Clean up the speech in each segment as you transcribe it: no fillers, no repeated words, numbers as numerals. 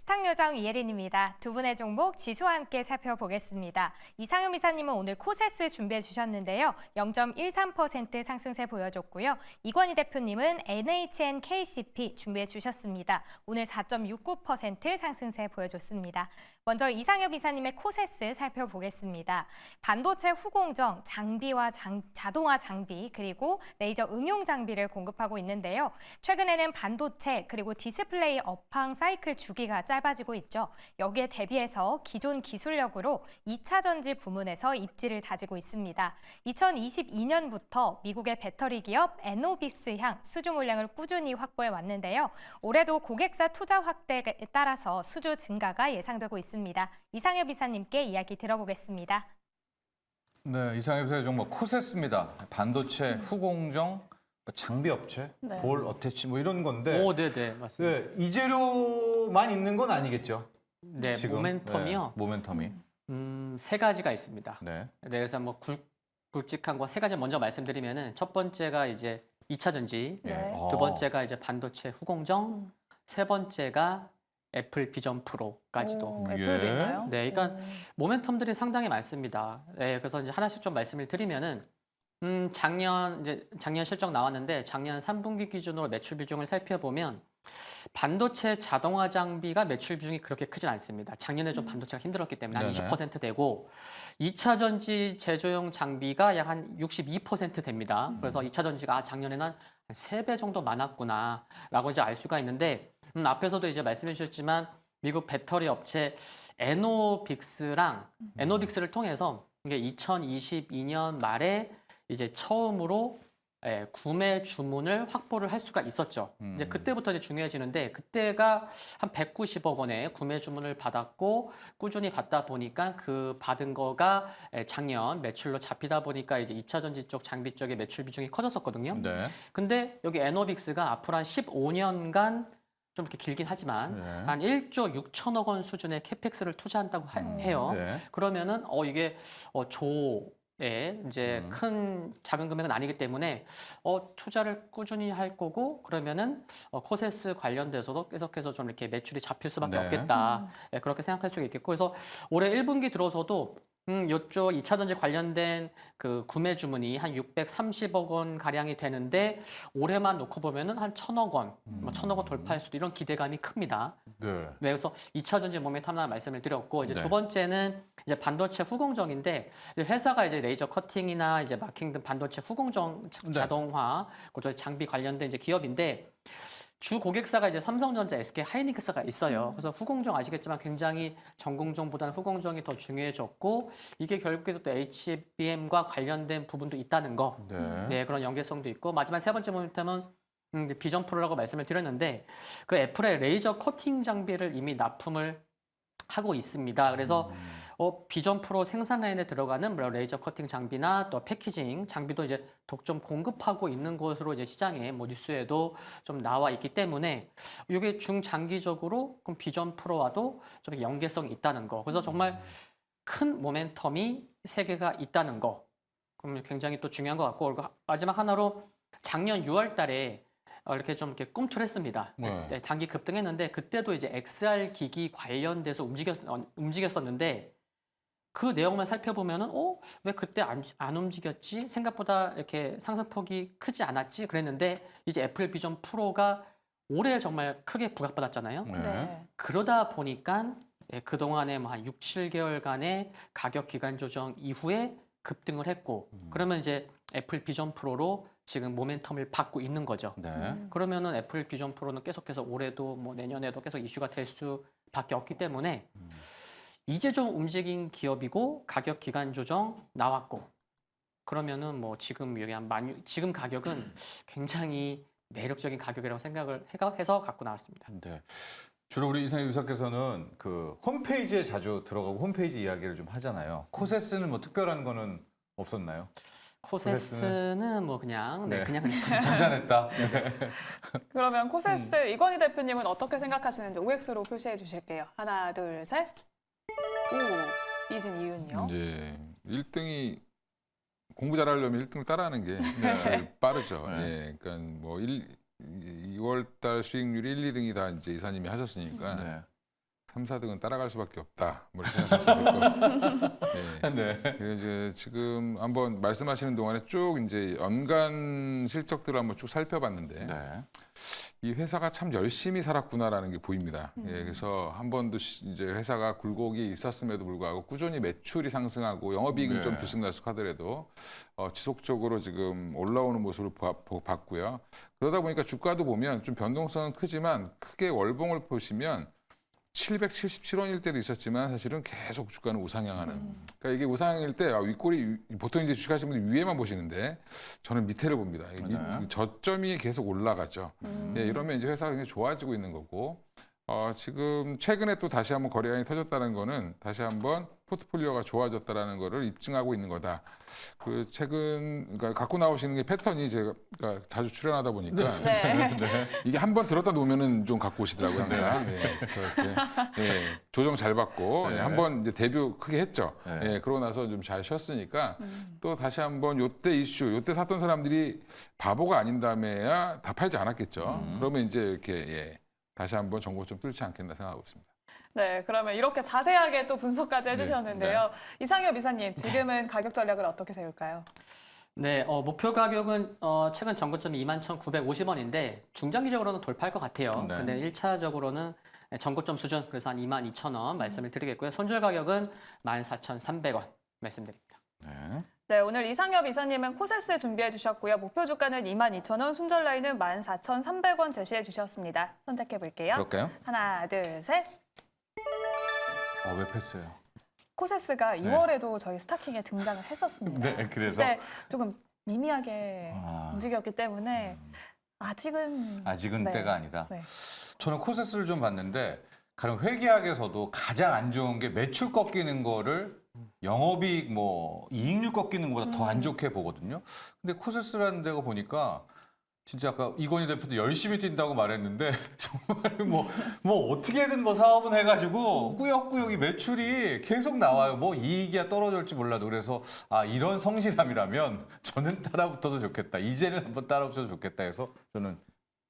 스탁요정 이혜린입니다. 두 분의 종목 지수와 함께 살펴보겠습니다. 이상현 이사님은 오늘 코세스 준비해 주셨는데요. 0.13% 상승세 보여줬고요. 이권희 대표님은 NHN KCP 준비해 주셨습니다. 오늘 4.69% 상승세 보여줬습니다. 먼저 이상현 이사님의 코세스 살펴보겠습니다. 반도체 후공정, 장비와 자동화 장비, 그리고 레이저 응용 장비를 공급하고 있는데요. 최근에는 반도체 그리고 디스플레이 업황 사이클 주기가 짧아지고 있죠. 여기에 대비해서 기존 기술력으로 2차 전지 부문에서 입지를 다지고 있습니다. 2022년부터 미국의 배터리 기업 에노빅스향 수주 물량을 꾸준히 확보해 왔는데요. 올해도 고객사 투자 확대에 따라서 수주 증가가 예상되고 있습니다. 이상엽 이사님께 이야기 들어보겠습니다. 네, 이상엽 이사의 종목 코세스입니다. 반도체, 후공정, 장비 업체, 네. 볼 어태치 뭐 이런 건데. 오, 네네, 맞습니다. 네, 이 재료만 있는 건 아니겠죠? 네, 지금? 모멘텀이요. 네, 모멘텀이. 세 가지가 있습니다. 네. 네, 그래서 뭐 굵직한 거 세 가지 먼저 말씀드리면은 첫 번째가 이제 2차 전지, 예. 네. 두 번째가 이제 반도체 후공정, 세 번째가 애플 비전 프로까지도. 오, 예. 애플도 있나요? 네, 그러니까 모멘텀들이 상당히 많습니다. 네, 그래서 이제 하나씩 좀 말씀을 드리면은 작년 실적 나왔는데 작년 3분기 기준으로 매출 비중을 살펴보면 반도체 자동화 장비가 매출 비중이 그렇게 크진 않습니다. 작년에 좀 반도체가 힘들었기 때문에 한 네네. 20% 되고 2차 전지 제조용 장비가 약 한 62% 됩니다. 그래서 2차 전지가 작년에는 한 3배 정도 많았구나라고 이제 알 수가 있는데 앞에서도 이제 말씀해 주셨지만 미국 배터리 업체 에노빅스를 통해서 이게 2022년 말에 이제 처음으로 구매 주문을 확보를 할 수가 있었죠. 이제 그때부터 이제 중요해지는데 그때가 한 190억 원의 구매 주문을 받았고 꾸준히 받다 보니까 그 받은 거가 작년 매출로 잡히다 보니까 이제 2차 전지 쪽 장비 쪽의 매출 비중이 커졌었거든요. 네. 근데 여기 에노빅스가 앞으로 한 15년간 좀 이렇게 길긴 하지만 네. 한 1조 6천억 원 수준의 캐펙스를 투자한다고 해요. 네. 그러면은 이게 조에 이제 큰 작은 금액은 아니기 때문에 투자를 꾸준히 할 거고 그러면은 코세스 관련돼서도 계속해서 좀 이렇게 매출이 잡힐 수밖에 네. 없겠다. 예, 그렇게 생각할 수가 있겠고 그래서 올해 1분기 들어서도 요쪽 2차 전지 관련된 그 구매 주문이 한 630억 원 가량이 되는데 올해만 놓고 보면은 한 1,000억 원, 뭐 1,000억 원 돌파할 수도 이런 기대감이 큽니다. 네. 네, 그래서 2차 전지 모멘텀 하나 말씀을 드렸고 이제 네. 두 번째는 이제 반도체 후공정인데 회사가 이제 레이저 커팅이나 이제 마킹 등 반도체 후공정 네. 자동화 그쪽 장비 관련된 이제 기업인데 주 고객사가 이제 삼성전자, SK 하이닉스가 있어요. 그래서 후공정 아시겠지만 굉장히 전공정보다는 후공정이 더 중요해졌고 이게 결국에 또 HBM과 관련된 부분도 있다는 거. 네. 네, 그런 연계성도 있고 마지막 세 번째 모멘텀은 비전 프로라고 말씀을 드렸는데 그 애플의 레이저 커팅 장비를 이미 납품을 하고 있습니다. 그래서 비전 프로 생산 라인에 들어가는 레이저 커팅 장비나 또 패키징 장비도 이제 독점 공급하고 있는 것으로 이제 시장에 뭐 뉴스에도 좀 나와 있기 때문에 이게 중장기적으로 그럼 비전 프로와도 좀 연계성이 있다는 거. 그래서 정말 큰 모멘텀이 세 개가 있다는 거. 그럼 굉장히 또 중요한 것 같고 그리고 마지막 하나로 작년 6월 달에 이렇게 좀 이렇게 꿈틀했습니다. 네. 네, 단기 급등했는데 그때도 이제 XR 기기 관련돼서 움직였었는데 그 내용만 살펴보면은 왜 그때 안 움직였지? 생각보다 이렇게 상승폭이 크지 않았지? 그랬는데 이제 애플 비전 프로가 올해 정말 크게 부각받았잖아요. 네. 네. 그러다 보니까 그동안에 뭐 한 6, 7개월간의 가격 기간 조정 이후에 급등을 했고 그러면 이제 애플 비전 프로로 지금 모멘텀을 받고 있는 거죠. 네. 그러면은 애플 비전 프로는 계속해서 올해도 뭐 내년에도 계속 이슈가 될 수밖에 없기 때문에 이제 좀 움직인 기업이고 가격 기간 조정 나왔고 그러면은 뭐 지금 여기 지금 가격은 굉장히 매력적인 가격이라고 생각을 해서 갖고 나왔습니다. 네. 주로 우리 이상엽 이사께서는 그 홈페이지에 자주 들어가고 홈페이지 이야기를 좀 하잖아요. 코세스는 뭐 특별한 거는 없었나요? 코세스는 뭐 그냥 네. 그냥 그랬습니다. 잔잔했다. 그러면 코세스 이건희 대표님은 어떻게 생각하시는지 OX로 표시해 주실게요. 하나, 둘, 셋. 오, 이신 이윤이요. 이제 1등이 공부 잘하려면 1등을 따라하는 게 제일 빠르죠. 네. 예, 그러니까 뭐 2월 달 수익률이 1, 2등이 다 이제 이사님이 하셨으니까 네. 3, 4등은 따라갈 수밖에 없다. 뭐 이렇게 생각하시면 될 것 같아요. 네. 네. 그래서 이제 지금 한번 말씀하시는 동안에 쭉 이제 연간 실적들을 한번 쭉 살펴봤는데 네. 이 회사가 참 열심히 살았구나라는 게 보입니다. 예, 그래서 한 번도 이제 회사가 굴곡이 있었음에도 불구하고 꾸준히 매출이 상승하고 영업이익은 네. 좀 들쑥날쑥하더라도 지속적으로 지금 올라오는 모습을 봤고요. 그러다 보니까 주가도 보면 좀 변동성은 크지만 크게 월봉을 보시면 777원일 때도 있었지만 사실은 계속 주가는 우상향하는. 그러니까 이게 우상향일 때 윗골이 보통 이제 주식하시는 분들 위에만 보시는데 저는 밑에를 봅니다. 네. 저점이 계속 올라가죠. 예, 이러면 이제 회사가 굉장히 좋아지고 있는 거고 지금 최근에 또 다시 한번 거래량이 터졌다는 거는 다시 한번 포트폴리오가 좋아졌다라는 거를 입증하고 있는 거다. 그 최근 그러니까 갖고 나오시는 게 패턴이 제가 그러니까 자주 출연하다 보니까 네. 이게 한 번 들었다 놓으면은 좀 갖고 오시더라고요 항상. 네. 그래서 이렇게 조정 잘 받고 네. 한번 이제 데뷔 크게 했죠. 네. 그러고 나서 좀 잘 쉬었으니까 또 다시 한번 요때 이슈, 요때 샀던 사람들이 바보가 아닌 다음에야 다 팔지 않았겠죠. 그러면 이제 이렇게 다시 한번 정보 좀 뚫지 않겠나 생각하고 있습니다. 네, 그러면 이렇게 자세하게 또 분석까지 해주셨는데요. 이상엽 이사님, 지금은 가격 전략을 어떻게 세울까요? 네, 목표 가격은 최근 전고점이 21,950원인데 중장기적으로는 돌파할 것 같아요. 네. 근데 1차적으로는 전고점 수준, 그래서 한 22,000원 말씀을 드리겠고요. 손절 가격은 14,300원 말씀드립니다. 네. 네, 오늘 이상엽 이사님은 코세스 준비해 주셨고요. 목표 주가는 22,000원, 손절 라인은 14,300원 제시해 주셨습니다. 선택해 볼게요. 그럴까요? 하나, 둘, 셋. 왜 패스해요? 코세스가 2월에도 저희 스타킹에 등장을 했었습니다. 네, 그래서 근데 조금 미미하게 움직였기 때문에 아직은 네. 때가 아니다. 네. 저는 코세스를 좀 봤는데 가령 회계학에서도 가장 안 좋은 게 매출 꺾이는 거를 영업이익 뭐 이익률 꺾이는 것보다 더 안 좋게 보거든요. 근데 코세스라는 데가 보니까 진짜 아까 이건희 대표도 열심히 뛴다고 말했는데 정말 뭐 어떻게든 뭐 사업은 해가지고 꾸역꾸역 이 매출이 계속 나와요. 뭐 이익이야 떨어질지 몰라도 그래서 이런 성실함이라면 저는 따라붙어도 좋겠다. 이제는 한번 따라붙어도 좋겠다 해서 저는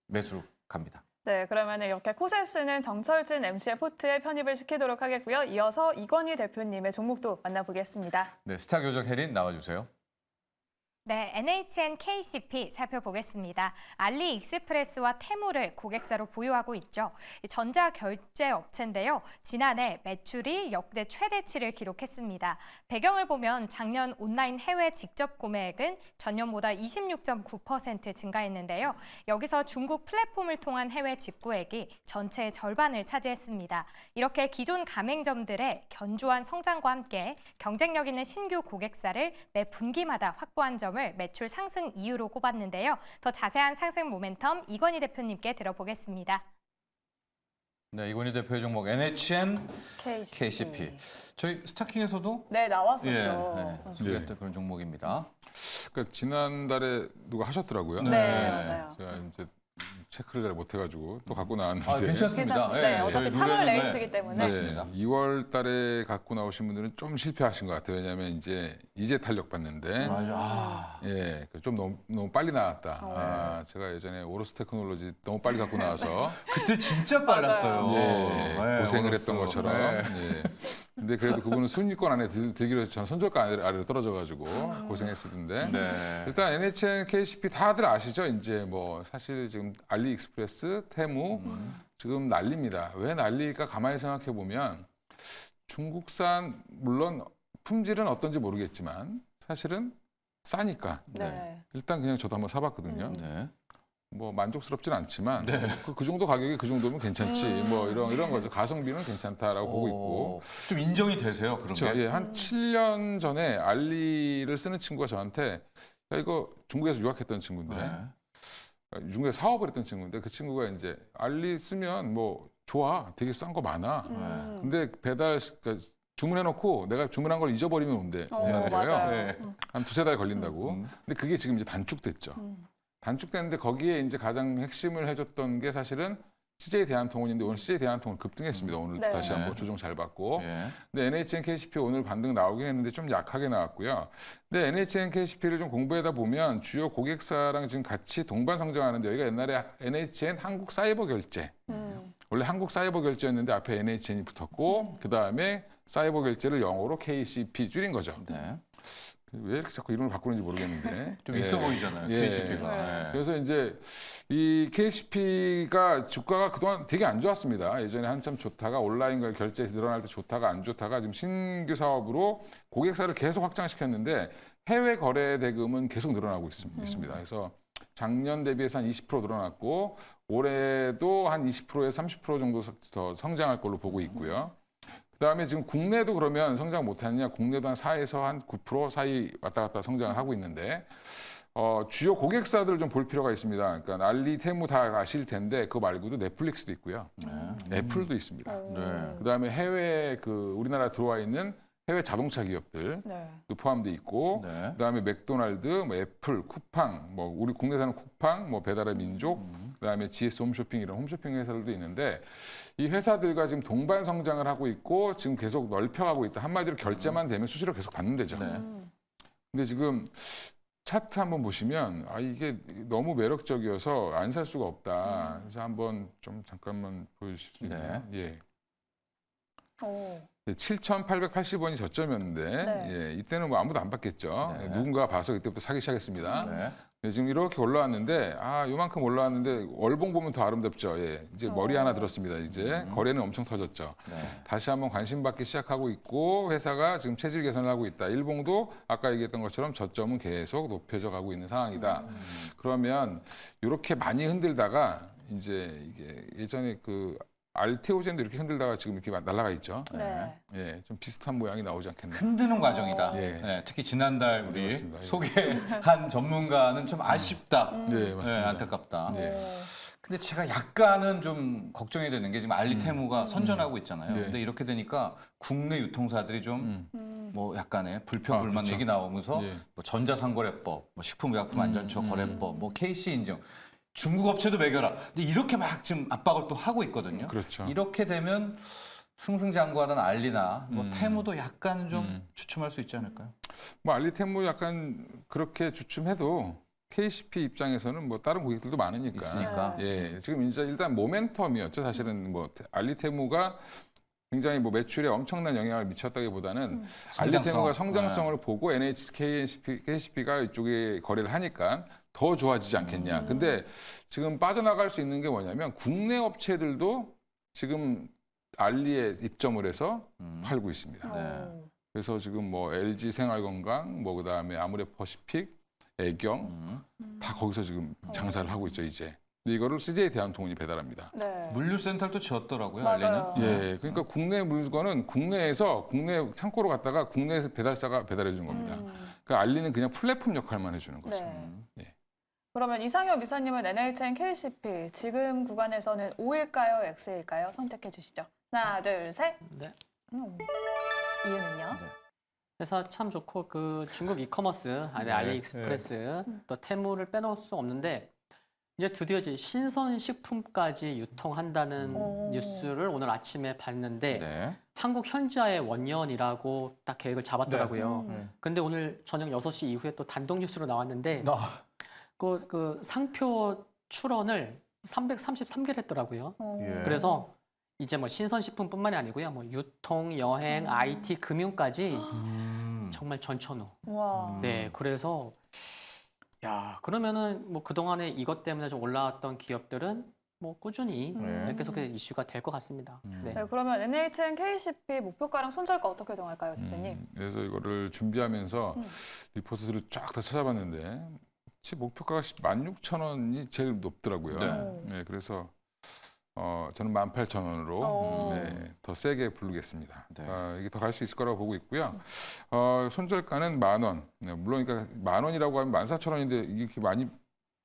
매수로 갑니다. 네, 그러면 이렇게 코세스는 정철진 MC의 포트에 편입을 시키도록 하겠고요. 이어서 이건희 대표님의 종목도 만나보겠습니다. 네, 스타 교정 혜린 나와주세요. 네, NHN KCP 살펴보겠습니다. 알리익스프레스와 테무를 고객사로 보유하고 있죠. 전자결제 업체인데요. 지난해 매출이 역대 최대치를 기록했습니다. 배경을 보면 작년 온라인 해외 직접 구매액은 전년보다 26.9% 증가했는데요. 여기서 중국 플랫폼을 통한 해외 직구액이 전체의 절반을 차지했습니다. 이렇게 기존 가맹점들의 견조한 성장과 함께 경쟁력 있는 신규 고객사를 매 분기마다 확보한 점을 매출 상승 이유로 꼽았는데요. 더 자세한 상승 모멘텀 이건희 대표님께 들어보겠습니다. 네, 이건희 대표의 종목 NHN KCP. KCP. 저희 스타킹에서도 네, 나왔었죠. 소개했던 그런 종목입니다. 그러니까 지난달에 누가 하셨더라고요. 네, 맞아요. 제가 이제 체크를 잘 못해가지고 또 갖고 나왔는데. 괜찮습니다. 네, 어차피 저희 3월 룰에는 레이스이기 때문에. 맞습니다. 2월 달에 갖고 나오신 분들은 좀 실패하신 것 같아요. 왜냐하면 이제 탄력 받는데. 맞아. 예, 좀 너무 빨리 나왔다. 제가 예전에 오로스 테크놀로지 너무 빨리 갖고 나와서 그때 진짜 빨랐어요. 고생을 어렸어. 했던 것처럼. 예. 근데 그래도 그분은 순위권 안에 들기로 해서 저는 손절가 아래로 떨어져가지고 고생했었는데. 네. 일단 NHN, KCP 다들 아시죠? 이제 뭐 사실 지금 알리익스프레스, 테무 지금 난립니다. 왜 난리일까 가만히 생각해 보면 중국산 물론 품질은 어떤지 모르겠지만 사실은 싸니까 네. 일단 그냥 저도 한번 사봤거든요. 네. 뭐 만족스럽진 않지만 그 정도 가격이 그 정도면 괜찮지. 뭐 이런 거죠. 가성비는 괜찮다라고 보고 있고. 좀 인정이 되세요 그런 그렇죠. 게? 예, 한 7년 전에 알리를 쓰는 친구가 저한테 야, 이거 중국에서 유학했던 친구인데 네. 중국에 사업을 했던 친구인데 그 친구가 이제 알리 쓰면 뭐 좋아. 되게 싼 거 많아. 근데 그러니까 주문해놓고 내가 주문한 걸 잊어버리면 온다는 거예요. 맞아요. 네. 한 두세 달 걸린다고. 근데 그게 지금 이제 단축됐죠. 단축됐는데 거기에 이제 가장 핵심을 해줬던 게 사실은 CJ 대한통운인데 오늘 CJ 대한통운 급등했습니다. 오늘 네. 다시 한번 조정 잘 받고. 예. 근데 NHN KCP 오늘 반등 나오긴 했는데 좀 약하게 나왔고요. 근데 NHN KCP를 좀 공부하다 보면 주요 고객사랑 지금 같이 동반 성장하는데 여기가 옛날에 NHN 한국사이버결제. 원래 한국 사이버 결제였는데 앞에 NHN이 붙었고 그 다음에 사이버 결제를 영어로 KCP 줄인 거죠. 네. 왜 이렇게 자꾸 이름을 바꾸는지 모르겠는데 좀 있어 보이잖아요. KCP가. 네. 그래서 이제 이 KCP가 주가가 그동안 되게 안 좋았습니다. 예전에 한참 좋다가 온라인 결제 늘어날 때 좋다가 안 좋다가 지금 신규 사업으로 고객사를 계속 확장시켰는데 해외 거래 대금은 계속 늘어나고 있습니다. 그래서 작년 대비해서 한 20% 늘어났고 올해도 한 20%에서 30% 정도 더 성장할 걸로 보고 있고요. 그다음에 지금 국내도 그러면 성장 못하느냐? 국내도 한 4에서 한 9% 사이 왔다 갔다 성장을 하고 있는데 주요 고객사들 좀 볼 필요가 있습니다. 그러니까 알리, 테무 다 아실 텐데 그거 말고도 넷플릭스도 있고요. 애플도 있습니다. 네. 그다음에 해외 우리나라 들어와 있는 해외 자동차 기업들 네. 도 포함돼 있고 네. 그다음에 맥도날드, 뭐 애플, 쿠팡, 뭐 우리 국내에서는 쿠팡, 뭐 배달의 민족, 그다음에 GS 홈쇼핑 이런 홈쇼핑 회사들도 있는데 이 회사들과 지금 동반 성장을 하고 있고 지금 계속 넓혀가고 있다. 한마디로 결제만 되면 수수료 계속 받는 데죠. 네. 근데 지금 차트 한번 보시면 이게 너무 매력적이어서 안 살 수가 없다. 그래서 한번 좀 잠깐만 보여주실 수 있나요? 예. 오. 7,880원이 저점이었는데 네. 예, 이때는 뭐 아무도 안 받겠죠. 네. 누군가 봐서 이때부터 사기 시작했습니다. 네. 네, 지금 이렇게 올라왔는데 요만큼 올라왔는데 월봉 보면 더 아름답죠. 예, 이제 머리 하나 들었습니다. 이제 거래는 엄청 터졌죠. 네. 다시 한번 관심 받기 시작하고 있고 회사가 지금 체질 개선을 하고 있다. 일봉도 아까 얘기했던 것처럼 저점은 계속 높여져 가고 있는 상황이다. 그러면 이렇게 많이 흔들다가 이제 이게 예전에 알테오젠도 이렇게 흔들다가 지금 이렇게 날아가 있죠. 네. 예, 좀 비슷한 모양이 나오지 않겠나. 흔드는 과정이다. 예. 네, 특히 지난달 우리 맞습니다. 예. 소개한 전문가는 좀 아쉽다. 네, 맞습니다. 안타깝다. 네. 근데 제가 약간은 좀 걱정이 되는 게 지금 알리테무가 선전하고 있잖아요. 네. 근데 이렇게 되니까 국내 유통사들이 좀 뭐 약간의 불평 불만 그렇죠. 얘기 나오면서 예. 뭐 전자상거래법, 뭐 식품의약품안전처 거래법, 뭐 KC 인증 중국 업체도 매겨라. 근데 이렇게 막 지금 압박을 또 하고 있거든요. 그렇죠. 이렇게 되면 승승장구하던 알리나 뭐 테무도 약간 좀 주춤할 수 있지 않을까요? 뭐 알리테무 약간 그렇게 주춤해도 KCP 입장에서는 뭐 다른 고객들도 많으니까. 있으니까. 예, 지금 이제 일단 모멘텀이었죠. 사실은 뭐 알리테무가 굉장히 뭐 매출에 엄청난 영향을 미쳤다기보다는 알리테무가 성장성을 보고 KCP가 이쪽에 거래를 하니까 더 좋아지지 않겠냐. 근데 지금 빠져나갈 수 있는 게 뭐냐면 국내 업체들도 지금 알리에 입점을 해서 팔고 있습니다. 네. 그래서 지금 뭐 LG 생활건강, 뭐 그다음에 아모레퍼시픽, 애경 다 거기서 지금 장사를 하고 있죠 이제. 근데 이거를 CJ 대한통운이 배달합니다. 네. 물류센터를 또 지었더라고요. 맞아요. 알리는. 예, 그러니까 국내 물건은 국내에서 국내 창고로 갔다가 국내에서 배달사가 배달해 주는 겁니다. 그러니까 알리는 그냥 플랫폼 역할만 해주는 거죠. 네. 예. 그러면 이상엽 이사님은 NHN KCP 지금 구간에서는 O일까요? X일까요? 선택해 주시죠. 하나, 둘, 셋. 네. 이유는요? 회사 참 좋고 중국 이커머스 네. 알리익스프레스 또 테무를 빼놓을 수 없는데 이제 드디어 이제 신선식품까지 유통한다는 오. 뉴스를 오늘 아침에 봤는데 네. 한국 현지화의 원년이라고 딱 계획을 잡았더라고요. 네. 근데 오늘 저녁 6시 이후에 또 단독 뉴스로 나왔는데 그 상표 출원을 333개를 했더라고요. 예. 그래서 이제 뭐 신선식품뿐만이 아니고요. 뭐 유통, 여행, IT, 금융까지 정말 전천후. 와. 네, 그래서 그러면은 뭐 그동안에 이것 때문에 좀 올라왔던 기업들은 뭐 꾸준히 계속해서 이슈가 될 것 같습니다. 네. 네, 그러면 NHN KCP 목표가랑 손절가 어떻게 정할까요, 대표님? 그래서 이거를 준비하면서 리포트들을 쫙 다 찾아봤는데 목표가가 16,000원이 제일 높더라고요. 네. 네, 그래서 저는 18,000원으로 네, 더 세게 부르겠습니다. 네. 이게 더 갈 수 있을 거라고 보고 있고요. 손절가는 10,000원. 네, 물론 그러니까 10,000원이라고 하면 14,000원인데 이렇게 많이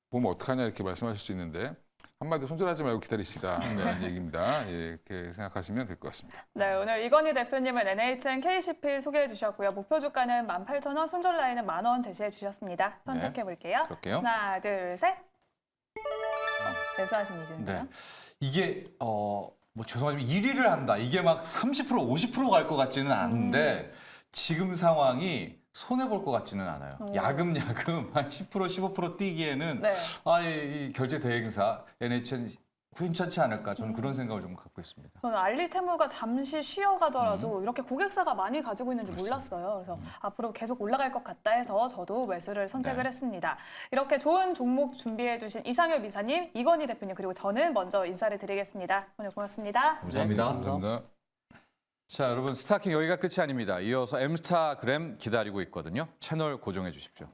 보면 어떡하냐 이렇게 말씀하실 수 있는데 한마디로 손절하지 말고 기다리시다라는 얘기입니다. 예, 이렇게 생각하시면 될 것 같습니다. 네, 오늘 이건희 대표님은 NHN KCP 소개해 주셨고요. 목표 주가는 18,000원, 손절 라인은 10,000원 제시해 주셨습니다. 선택해 볼게요. 그럴게요. 하나, 둘, 셋. 매수하신 이유는요? 네. 이게 뭐 죄송하지만 1위를 한다. 이게 막 30% 50% 갈 것 같지는 않은데 지금 상황이 손해 볼 것 같지는 않아요. 야금야금 한 10% 15% 뛰기에는 네. 이 결제 대행사 NHN 괜찮지 않을까 저는 그런 생각을 좀 갖고 있습니다. 저는 알리테무가 잠시 쉬어가더라도 이렇게 고객사가 많이 가지고 있는지 몰랐어요. 그래서 앞으로 계속 올라갈 것 같다 해서 저도 매수를 선택을 네. 했습니다. 이렇게 좋은 종목 준비해 주신 이상엽 이사님, 이건희 대표님 그리고 저는 먼저 인사를 드리겠습니다. 오늘 고맙습니다. 감사합니다. 감사합니다. 자, 여러분 스타킹 여기가 끝이 아닙니다. 이어서 M스타그램 기다리고 있거든요. 채널 고정해 주십시오.